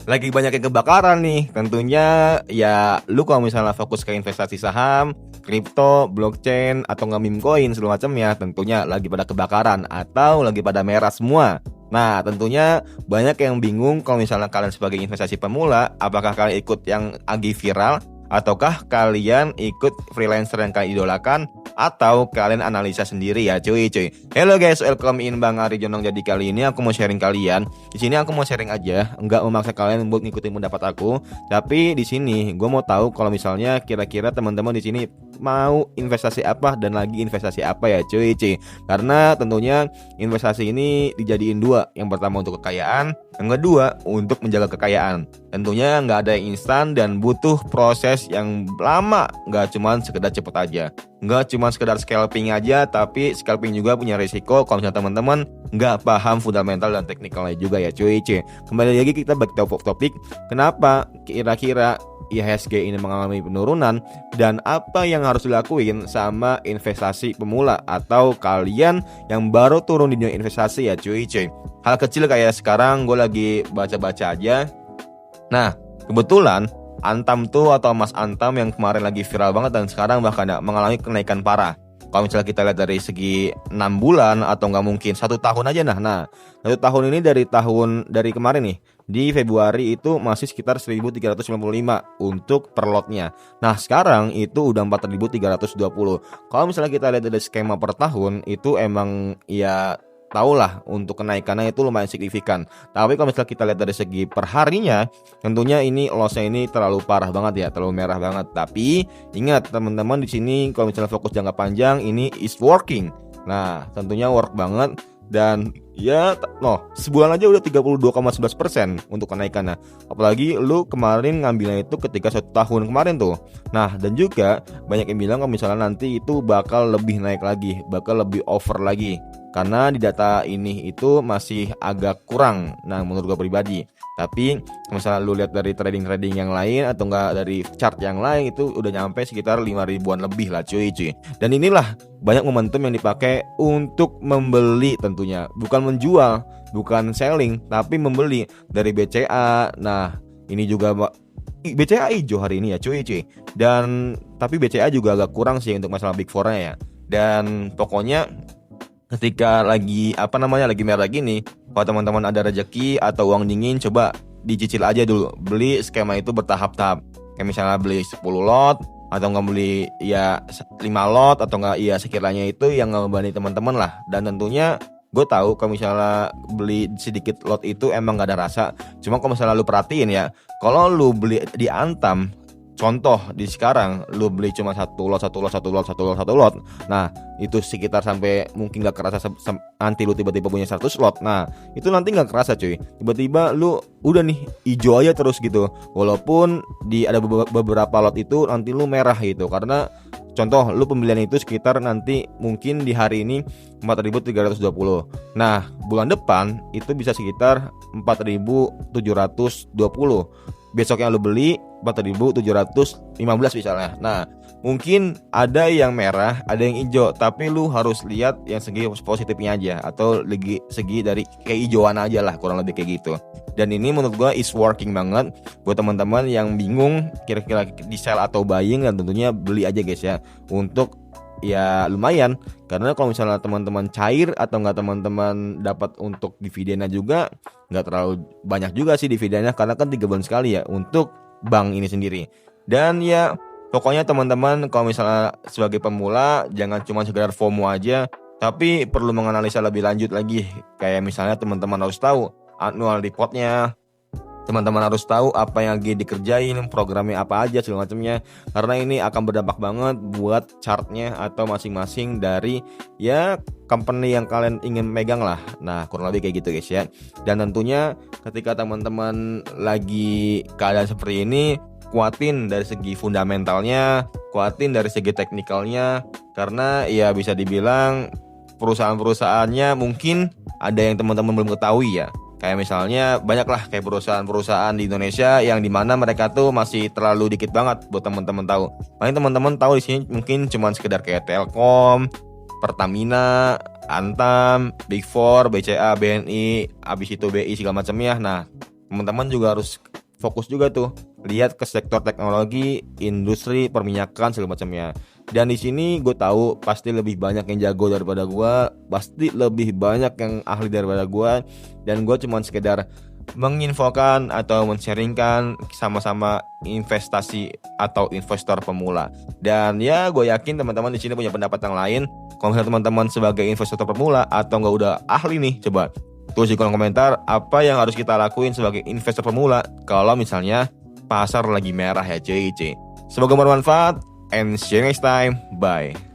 lagi banyak yang kebakaran nih. Tentunya ya lu kalau misalnya fokus ke investasi saham, kripto, blockchain atau nggak meme coin segala macamnya, tentunya lagi pada kebakaran atau lagi pada merah semua. Nah, tentunya banyak yang bingung kalau misalnya kalian sebagai investasi pemula, apakah kalian ikut yang lagi viral ataukah kalian ikut freelancer yang kalian idolakan, atau kalian analisa sendiri ya cuy. Hello guys, welcome in Bang Ari Jonong. Jadi kali ini aku mau sharing kalian. Di sini aku mau sharing aja, enggak memaksa kalian buat ngikutin pendapat aku. Tapi di sini gue mau tahu kalau misalnya kira-kira teman-teman di sini mau investasi apa dan lagi investasi apa ya cuy. Karena tentunya investasi ini dijadiin dua. Yang pertama untuk kekayaan, yang kedua untuk menjaga kekayaan. Tentunya nggak ada yang instan dan butuh proses yang lama. Nggak cuma sekedar cepet aja, nggak cuma sekedar scalping aja, tapi scalping juga punya risiko kalau misalnya teman-teman nggak paham fundamental dan teknikalnya juga ya cuy. Kembali lagi kita back to topik, kenapa kira-kira IHSG ini mengalami penurunan dan apa yang harus dilakuin sama investasi pemula atau kalian yang baru turun di dunia investasi ya cuy. Hal kecil kayak sekarang gue lagi baca-baca aja. Nah, kebetulan Antam tuh atau Mas Antam yang kemarin lagi viral banget dan sekarang bahkan mengalami kenaikan parah. Kalau misalnya kita lihat dari segi 6 bulan atau nggak mungkin 1 tahun aja nah 1 tahun ini dari kemarin nih di Februari itu masih sekitar 1.395 untuk per lotnya. Nah sekarang itu udah 4.320. Kalau misalnya kita lihat dari skema per tahun itu emang ya tahulah untuk kenaikannya itu lumayan signifikan. Tapi kalau misalnya kita lihat dari segi perharinya, tentunya ini lossnya ini terlalu parah banget ya, terlalu merah banget. Tapi ingat teman-teman di sini kalau misalnya fokus jangka panjang ini is working. Nah tentunya work banget dan ya sebulan aja udah 32,11% untuk kenaikannya. Apalagi lu kemarin ngambilnya itu ketika 1 tahun kemarin tuh. Nah dan juga banyak yang bilang kalau misalnya nanti itu bakal lebih naik lagi, bakal lebih over lagi. Karena di data ini itu masih agak kurang. Nah menurut gue pribadi. Tapi misalnya lu lihat dari trading yang lain atau enggak dari chart yang lain itu udah nyampe sekitar 5.000-an lebih lah cuy. Dan inilah banyak momentum yang dipakai untuk membeli tentunya. Bukan menjual, bukan selling, tapi membeli dari BCA. Nah ini juga BCA hijau hari ini ya cuy. Dan tapi BCA juga agak kurang sih untuk masalah Big Four-nya ya. Dan pokoknya ketika lagi merah gini, kalau teman-teman ada rezeki atau uang dingin, coba dicicil aja dulu. Beli skema itu bertahap-tahap. Kayak misalnya beli 10 lot atau nggak beli ya 5 lot atau nggak ya sekiranya itu yang ngebani teman-teman lah. Dan tentunya gue tahu kalau misalnya beli sedikit lot itu emang nggak ada rasa. Cuma kalau misalnya lu perhatiin ya, kalau lu beli di Antam, contoh di sekarang lu beli cuma satu lot. Nah itu sekitar sampai mungkin gak kerasa nanti lu tiba-tiba punya 100 lot. Nah itu nanti gak kerasa cuy. Tiba-tiba lu udah nih hijau aja terus gitu. Walaupun ada beberapa lot itu nanti lu merah gitu. Karena contoh lu pembelian itu sekitar nanti mungkin di hari ini 4.320. Nah bulan depan itu bisa sekitar 4.720. Besok yang lu beli 4.715 misalnya. Nah mungkin ada yang merah, ada yang hijau, tapi lu harus lihat yang segi positifnya aja, atau segi dari kehijauan aja lah, kurang lebih kayak gitu. Dan ini menurut gua is working banget buat teman-teman yang bingung kira-kira di sell atau buying, dan tentunya beli aja guys ya. Untuk ya lumayan, karena kalau misalnya teman-teman cair atau nggak teman-teman dapat untuk dividennya juga nggak terlalu banyak juga sih dividennya, karena kan 3 bulan sekali ya untuk bank ini sendiri. Dan ya pokoknya teman-teman kalau misalnya sebagai pemula jangan cuma sekedar FOMO aja, tapi perlu menganalisa lebih lanjut lagi. Kayak misalnya teman-teman harus tahu annual reportnya, teman-teman harus tahu apa yang lagi dikerjain, programnya apa aja segala macamnya, karena ini akan berdampak banget buat chartnya atau masing-masing dari ya company yang kalian ingin megang lah. Nah kurang lebih kayak gitu guys ya. Dan tentunya ketika teman-teman lagi keadaan seperti ini, kuatin dari segi fundamentalnya, kuatin dari segi teknikalnya, karena ya bisa dibilang perusahaan-perusahaannya mungkin ada yang teman-teman belum ketahui ya. Kayak misalnya banyaklah kayak perusahaan-perusahaan di Indonesia yang dimana mereka tuh masih terlalu dikit banget buat teman-teman tahu. Paling teman-teman tahu di sini mungkin cuma sekedar kayak Telkom, Pertamina, Antam, Big Four, BCA, BNI, abis itu BI segala macamnya. Nah teman-teman juga harus fokus juga tuh lihat ke sektor teknologi, industri, perminyakan segala macamnya. Dan di sini gue tahu pasti lebih banyak yang jago daripada gue, pasti lebih banyak yang ahli daripada gue, dan gue cuma sekedar menginfokan atau men-sharingkan sama-sama investasi atau investor pemula. Dan ya gue yakin teman-teman di sini punya pendapat yang lain. Kalau misalnya teman-teman sebagai investor pemula atau nggak udah ahli nih, coba tulis di kolom komentar apa yang harus kita lakuin sebagai investor pemula kalau misalnya pasar lagi merah ya cuy. Semoga bermanfaat and see you next time. Bye.